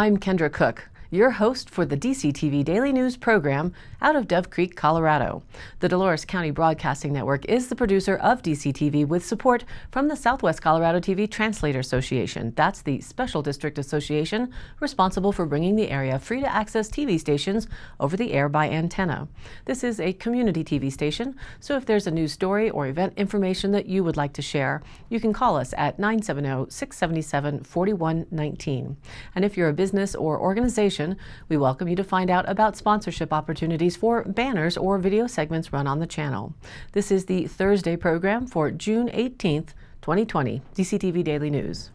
I'm Kendra Cook, your host for the DCTV Daily News program out of Dove Creek, Colorado. The Dolores County Broadcasting Network is the producer of DCTV with support from the Southwest Colorado TV Translator Association. That's the special district association responsible for bringing the area free-to-access TV stations over the air by antenna. This is a community TV station, so if there's a news story or event information that you would like to share, you can call us at 970-677-4119. And if you're a business or organization, we welcome you to find out about sponsorship opportunities for banners or video segments run on the channel. This is the Thursday program for June 18th, 2020, DCTV Daily News.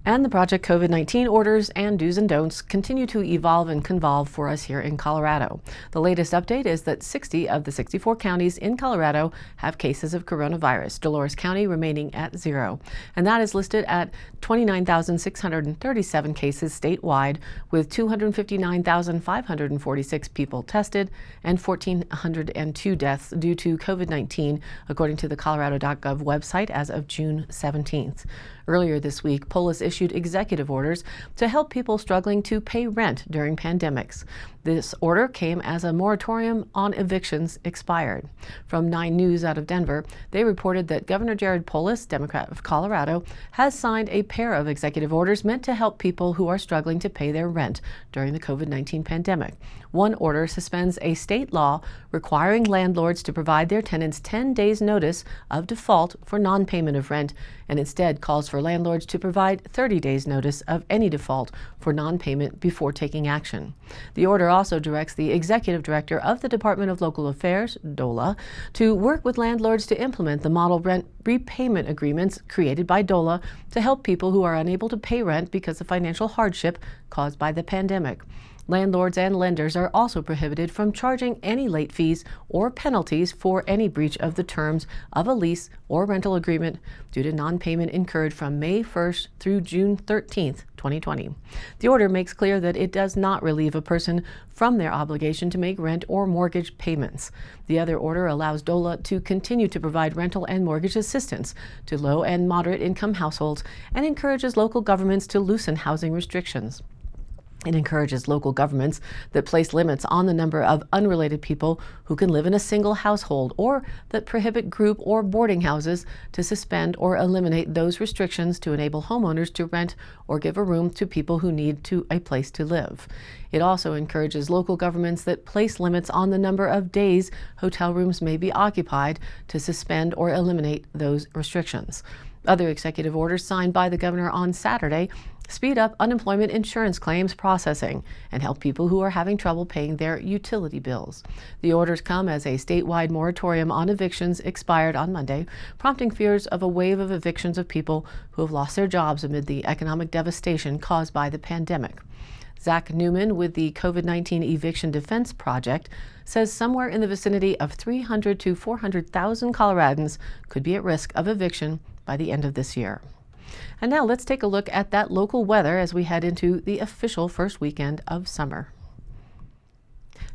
And the Project COVID-19 orders and do's and don'ts continue to evolve and convolve for us here in Colorado. The latest update is that 60 of the 64 counties in Colorado have cases of coronavirus, Dolores County remaining at 0. And that is listed at 29,637 cases statewide, with 259,546 people tested and 1,402 deaths due to COVID-19, according to the Colorado.gov website as of June 17th. Earlier this week, Polis issued executive orders to help people struggling to pay rent during pandemics. This order came as a moratorium on evictions expired. From 9 News out of Denver, they reported that Governor Jared Polis, Democrat of Colorado, has signed a pair of executive orders meant to help people who are struggling to pay their rent during the COVID-19 pandemic. One order suspends a state law requiring landlords to provide their tenants 10 days notice of default for non-payment of rent, and instead calls for landlords to provide 30 days notice of any default for non-payment before taking action. The order also directs the executive director of the Department of Local Affairs, DOLA, to work with landlords to implement the model rent repayment agreements created by DOLA to help people who are unable to pay rent because of financial hardship caused by the pandemic. Landlords and lenders are also prohibited from charging any late fees or penalties for any breach of the terms of a lease or rental agreement due to non-payment incurred from May 1st through June 13th, 2020. The order makes clear that it does not relieve a person from their obligation to make rent or mortgage payments. The other order allows DOLA to continue to provide rental and mortgage assistance to low and moderate income households and encourages local governments to loosen housing restrictions. It encourages local governments that place limits on the number of unrelated people who can live in a single household, or that prohibit group or boarding houses to suspend or eliminate those restrictions to enable homeowners to rent or give a room to people who need a place to live. It also encourages local governments that place limits on the number of days hotel rooms may be occupied to suspend or eliminate those restrictions. Other executive orders signed by the governor on Saturday speed up unemployment insurance claims processing and help people who are having trouble paying their utility bills. The orders come as a statewide moratorium on evictions expired on Monday, prompting fears of a wave of evictions of people who have lost their jobs amid the economic devastation caused by the pandemic. Zach Newman with the COVID-19 Eviction Defense Project says somewhere in the vicinity of 300 to 400,000 Coloradans could be at risk of eviction by the end of this year. And now let's take a look at that local weather as we head into the official first weekend of summer.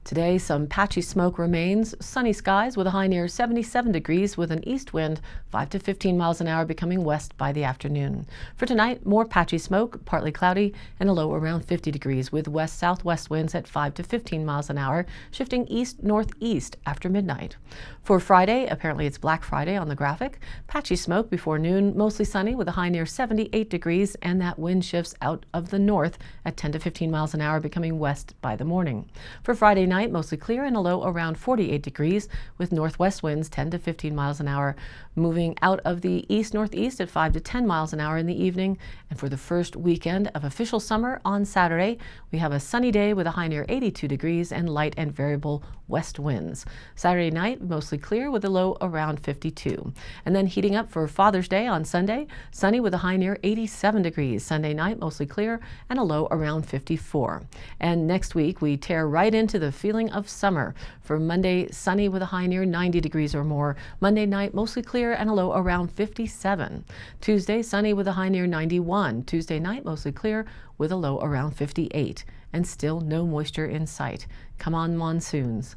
Today, some patchy smoke remains, sunny skies with a high near 77 degrees with an east wind 5 to 15 miles an hour becoming west by the afternoon. For tonight, more patchy smoke, partly cloudy, and a low around 50 degrees with west-southwest winds at 5 to 15 miles an hour, shifting east-northeast after midnight. For Friday, apparently it's Black Friday on the graphic, patchy smoke before noon, mostly sunny with a high near 78 degrees, and that wind shifts out of the north at 10 to 15 miles an hour becoming west by the morning. For Friday night, mostly clear and a low around 48 degrees with northwest winds 10 to 15 miles an hour, moving out of the east-northeast at 5 to 10 miles an hour in the evening. And for the first weekend of official summer on Saturday, we have a sunny day with a high near 82 degrees and light and variable west winds. Saturday night, mostly clear with a low around 52. And then heating up for Father's Day on Sunday, sunny with a high near 87 degrees. Sunday night, mostly clear and a low around 54. And next week, we tear right into the feeling of summer. For Monday, sunny with a high near 90 degrees or more. Monday night, mostly clear and a low around 57. Tuesday, sunny with a high near 91. Tuesday night, mostly clear with a low around 58. And still no moisture in sight. Come on, monsoons.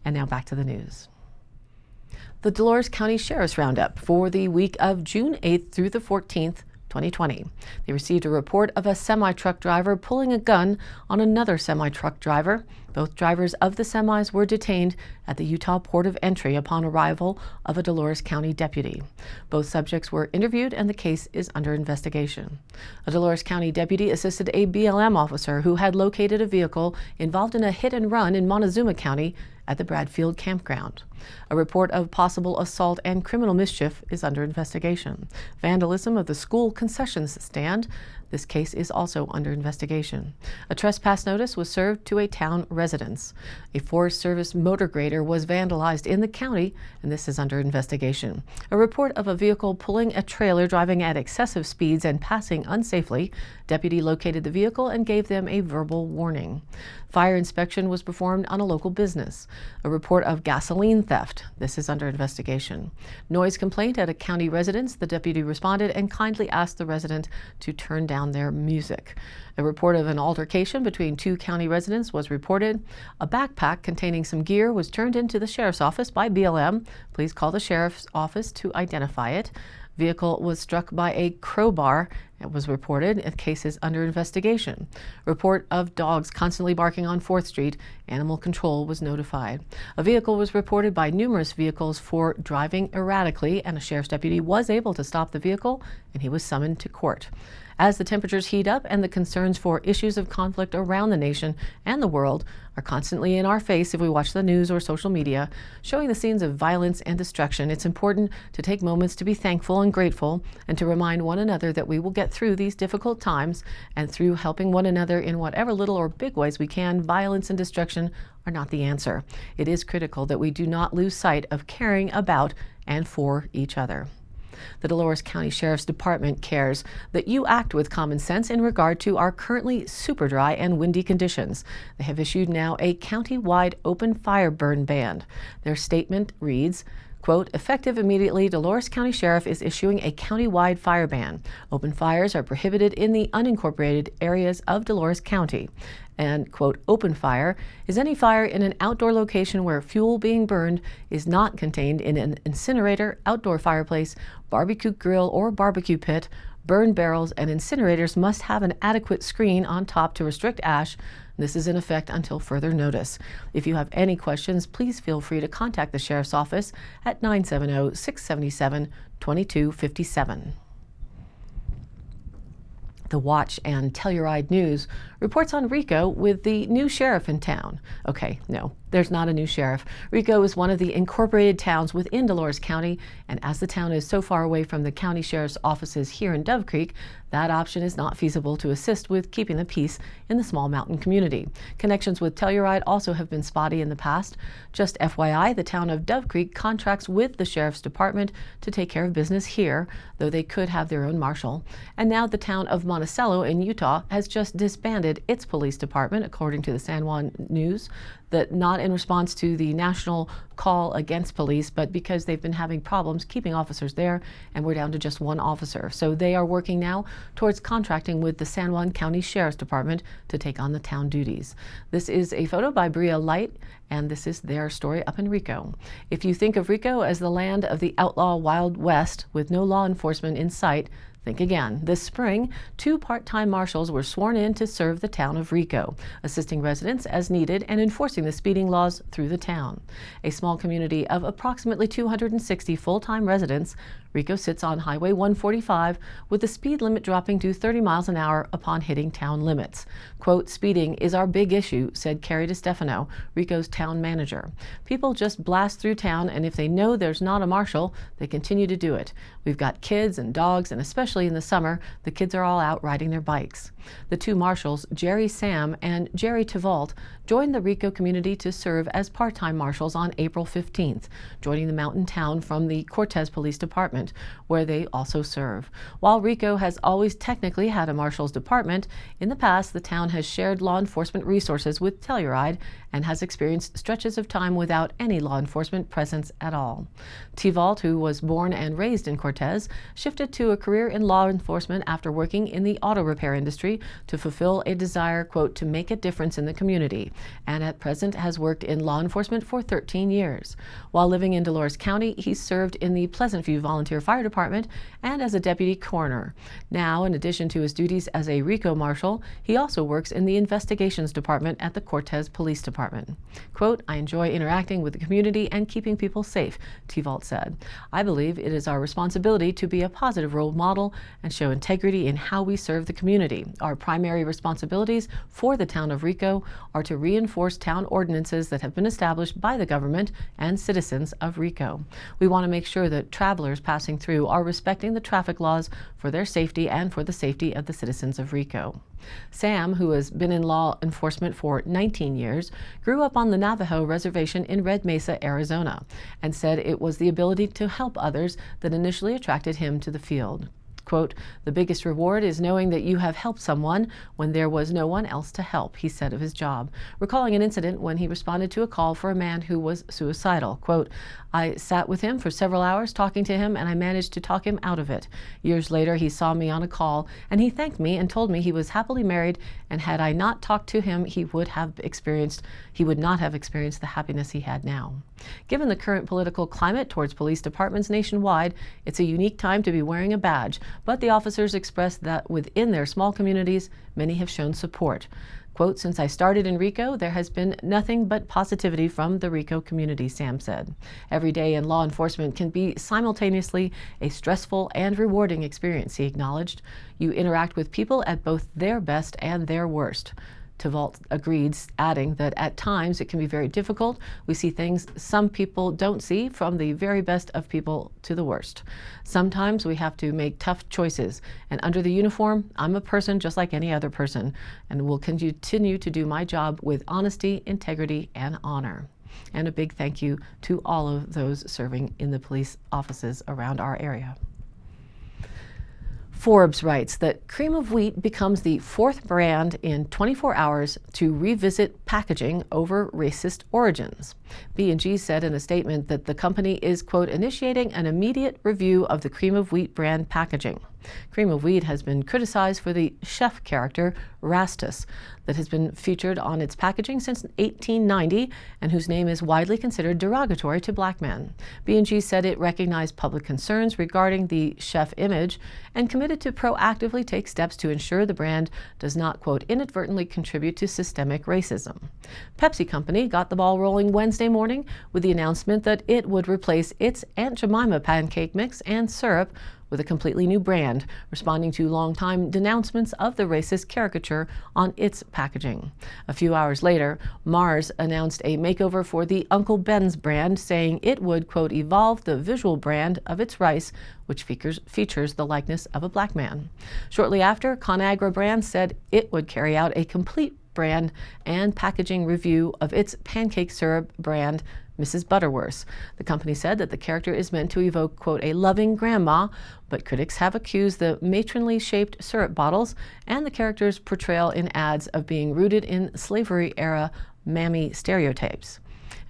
And now back to the news. The Dolores County Sheriff's Roundup for the week of June 8th through the 14th, 2020. They received a report of a semi-truck driver pulling a gun on another semi-truck driver. Both drivers of the semis were detained at the Utah Port of Entry upon arrival of a Dolores County deputy. Both subjects were interviewed and the case is under investigation. A Dolores County deputy assisted a BLM officer who had located a vehicle involved in a hit and run in Montezuma County at the Bradfield campground. A report of possible assault and criminal mischief is under investigation. Vandalism of the school concessions stand. This case is also under investigation. A trespass notice was served to a town residence. A Forest Service motor grader was vandalized in the county, and this is under investigation. A report of a vehicle pulling a trailer driving at excessive speeds and passing unsafely. Deputy located the vehicle and gave them a verbal warning. Fire inspection was performed on a local business. A report of gasoline theft. This is under investigation. Noise complaint at a county residence. The deputy responded and kindly asked the resident to turn down their music. A report of an altercation between two county residents was reported. A backpack containing some gear was turned into the sheriff's office by BLM. Please call the sheriff's office to identify it. Vehicle was struck by a crowbar. It was reported. A case is under investigation. Report of dogs constantly barking on 4th Street. Animal control was notified. A vehicle was reported by numerous vehicles for driving erratically, and a sheriff's deputy was able to stop the vehicle, and he was summoned to court. As the temperatures heat up and the concerns for issues of conflict around the nation and the world are constantly in our face if we watch the news or social media, showing the scenes of violence and destruction, it's important to take moments to be thankful and grateful and to remind one another that we will get through these difficult times, and through helping one another in whatever little or big ways we can, violence and destruction are not the answer. It is critical that we do not lose sight of caring about and for each other. The Dolores County Sheriff's Department cares that you act with common sense in regard to our currently super dry and windy conditions. They have issued now a county-wide open fire burn ban. Their statement reads, quote, effective immediately, Dolores County Sheriff is issuing a county-wide fire ban. Open fires are prohibited in the unincorporated areas of Dolores County. And, quote, open fire is any fire in an outdoor location where fuel being burned is not contained in an incinerator, outdoor fireplace, barbecue grill, or barbecue pit. Burn barrels and incinerators must have an adequate screen on top to restrict ash. This is in effect until further notice. If you have any questions, please feel free to contact the Sheriff's Office at 970-677-2257. The Watch and Telluride News reports on Rico with the new sheriff in town. Okay, no, there's not a new sheriff. Rico is one of the incorporated towns within Dolores County, and as the town is so far away from the county sheriff's offices here in Dove Creek, that option is not feasible to assist with keeping the peace in the small mountain community. Connections with Telluride also have been spotty in the past. Just FYI, the town of Dove Creek contracts with the sheriff's department to take care of business here, though they could have their own marshal. And now the town of Monticello in Utah has just disbanded its police department, according to the San Juan News, that not in response to the national call against police, but because they've been having problems keeping officers there, and we're down to just one officer. So they are working now towards contracting with the San Juan County Sheriff's Department to take on the town duties. This is a photo by Bria Light, and this is their story up in Rico. If you think of Rico as the land of the outlaw Wild West with no law enforcement in sight, think again. This spring, 2 part-time marshals were sworn in to serve the town of Rico, assisting residents as needed and enforcing the speeding laws through the town. A small community of approximately 260 full-time residents, Rico sits on Highway 145 with the speed limit dropping to 30 miles an hour upon hitting town limits. Quote, speeding is our big issue, said Carrie DiStefano, Rico's town manager. People just blast through town, and if they know there's not a marshal, they continue to do it. We've got kids and dogs, and especially in the summer, the kids are all out riding their bikes. The 2 marshals, Jerry Sam and Jerry Tavalt, joined the Rico community to serve as part-time marshals on April 15th, joining the mountain town from the Cortez Police Department, where they also serve. While Rico has always technically had a marshal's department, in the past the town has shared law enforcement resources with Telluride and has experienced stretches of time without any law enforcement presence at all. Tavalt, who was born and raised in Cortez, shifted to a career in law enforcement after working in the auto repair industry industry to fulfill a desire, quote, to make a difference in the community, and at present has worked in law enforcement for 13 years. While living in Dolores County, he served in the Pleasant View Volunteer Fire Department and as a deputy coroner. Now, in addition to his duties as a RICO marshal, he also works in the investigations department at the Cortez Police Department. Quote, I enjoy interacting with the community and keeping people safe, Tevault said. I believe it is our responsibility to be a positive role model and show integrity in how we serve the community. Our primary responsibilities for the town of Rico are to reinforce town ordinances that have been established by the government and citizens of Rico. We want to make sure that travelers passing through are respecting the traffic laws for their safety and for the safety of the citizens of Rico. Sam, who has been in law enforcement for 19 years, grew up on the Navajo reservation in Red Mesa, Arizona, and said it was the ability to help others that initially attracted him to the field. Quote, the biggest reward is knowing that you have helped someone when there was no one else to help, he said of his job, recalling an incident when he responded to a call for a man who was suicidal. Quote, I sat with him for several hours talking to him, and I managed to talk him out of it. Years later, he saw me on a call, and he thanked me and told me he was happily married, and had I not talked to him, he would not have experienced the happiness he had now. Given the current political climate towards police departments nationwide, it's a unique time to be wearing a badge, but the officers expressed that within their small communities, many have shown support. Quote, since I started in Rico, there has been nothing but positivity from the Rico community, Sam said. Every day in law enforcement can be simultaneously a stressful and rewarding experience, he acknowledged. You interact with people at both their best and their worst. Tevault agreed, adding that at times it can be very difficult. We see things some people don't see, from the very best of people to the worst. Sometimes we have to make tough choices, and under the uniform, I'm a person just like any other person, and will continue to do my job with honesty, integrity, and honor. And a big thank you to all of those serving in the police offices around our area. Forbes writes that Cream of Wheat becomes the fourth brand in 24 hours to revisit packaging over racist origins. B&G said in a statement that the company is, quote, initiating an immediate review of the Cream of Wheat brand packaging. Cream of Wheat has been criticized for the chef character, Rastus, that has been featured on its packaging since 1890 and whose name is widely considered derogatory to black men. B&G said it recognized public concerns regarding the chef image and committed to proactively take steps to ensure the brand does not, quote, inadvertently contribute to systemic racism. Pepsi Company got the ball rolling Wednesday morning with the announcement that it would replace its Aunt Jemima pancake mix and syrup with a completely new brand, responding to longtime denouncements of the racist caricature on its packaging. A few hours later, Mars announced a makeover for the Uncle Ben's brand, saying it would, quote, evolve the visual brand of its rice, which features the likeness of a black man. Shortly after, ConAgra brand said it would carry out a complete brand and packaging review of its pancake syrup brand, Mrs. Butterworth. The company said that the character is meant to evoke, quote, a loving grandma, but critics have accused the matronly shaped syrup bottles and the character's portrayal in ads of being rooted in slavery-era mammy stereotypes.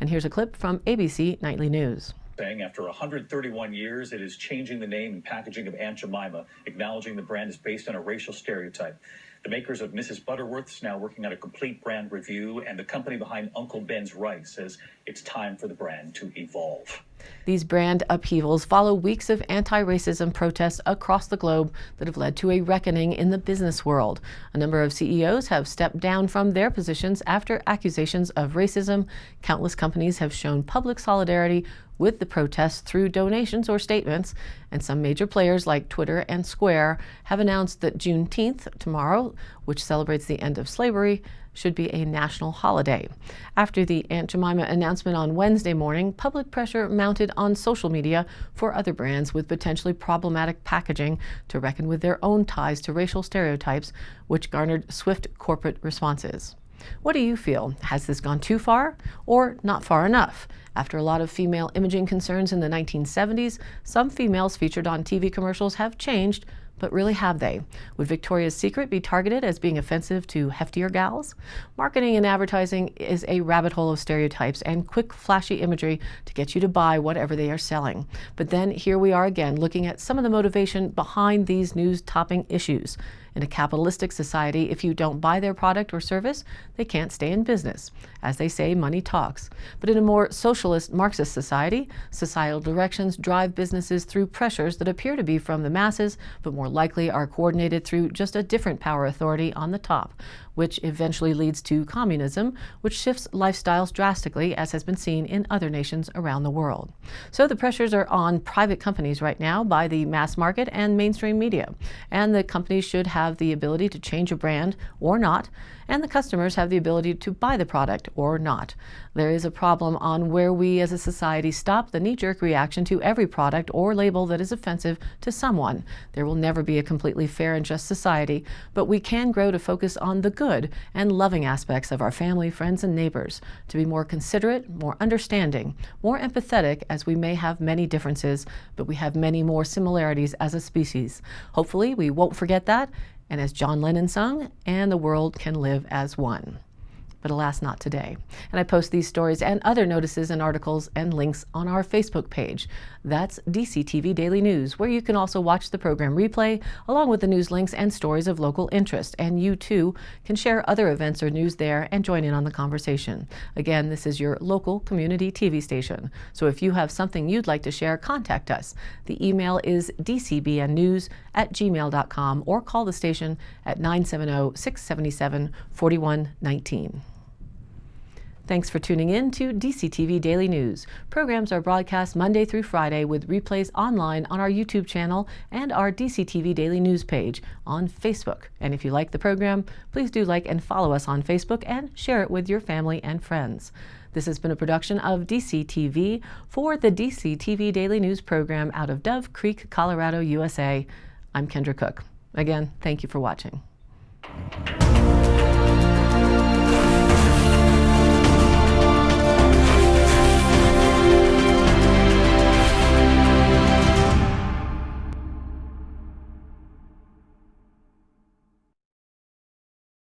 And here's a clip from ABC Nightly News. Saying after 131 years, it is changing the name and packaging of Aunt Jemima, acknowledging the brand is based on a racial stereotype. The makers of Mrs. Butterworth's now working on a complete brand review, and the company behind Uncle Ben's rice says it's time for the brand to evolve. These brand upheavals follow weeks of anti-racism protests across the globe that have led to a reckoning in the business world. A number of CEOs have stepped down from their positions after accusations of racism. Countless companies have shown public solidarity with the protests through donations or statements, and some major players like Twitter and Square have announced that Juneteenth, tomorrow, which celebrates the end of slavery, should be a national holiday. After the Aunt Jemima announcement on Wednesday morning, public pressure mounted on social media for other brands with potentially problematic packaging to reckon with their own ties to racial stereotypes, which garnered swift corporate responses. What do you feel? Has this gone too far or not far enough? After a lot of female imaging concerns in the 1970s, some females featured on TV commercials have changed, but really have they? Would Victoria's Secret be targeted as being offensive to heftier gals? Marketing and advertising is a rabbit hole of stereotypes and quick, flashy imagery to get you to buy whatever they are selling. But then here we are again, looking at some of the motivation behind these news-topping issues. In a capitalistic society, if you don't buy their product or service, they can't stay in business. As they say, money talks. But in a more socialist Marxist society, societal directions drive businesses through pressures that appear to be from the masses, but more likely are coordinated through just a different power authority on the top, which eventually leads to communism, which shifts lifestyles drastically, as has been seen in other nations around the world. So the pressures are on private companies right now by the mass market and mainstream media. And the companies should have the ability to change a brand or not, and the customers have the ability to buy the product or not. There is a problem on where we as a society stop the knee-jerk reaction to every product or label that is offensive to someone. There will never be a completely fair and just society, but we can grow to focus on the good and loving aspects of our family, friends, and neighbors, to be more considerate, more understanding, more empathetic, as we may have many differences, but we have many more similarities as a species. Hopefully, we won't forget that, and as John Lennon sung, and the world can live as one. But alas, not today. And I post these stories and other notices and articles and links on our Facebook page. That's DCTV Daily News, where you can also watch the program replay, along with the news links and stories of local interest. And you, too, can share other events or news there and join in on the conversation. Again, this is your local community TV station. So if you have something you'd like to share, contact us. The email is dcbnnews@gmail.com or call the station at 970-677-4119. Thanks for tuning in to DCTV Daily News. Programs are broadcast Monday through Friday with replays online on our YouTube channel and our DCTV Daily News page on Facebook. And if you like the program, please do like and follow us on Facebook and share it with your family and friends. This has been a production of DCTV for the DCTV Daily News program out of Dove Creek, Colorado, USA. I'm Kendra Cook. Again, thank you for watching.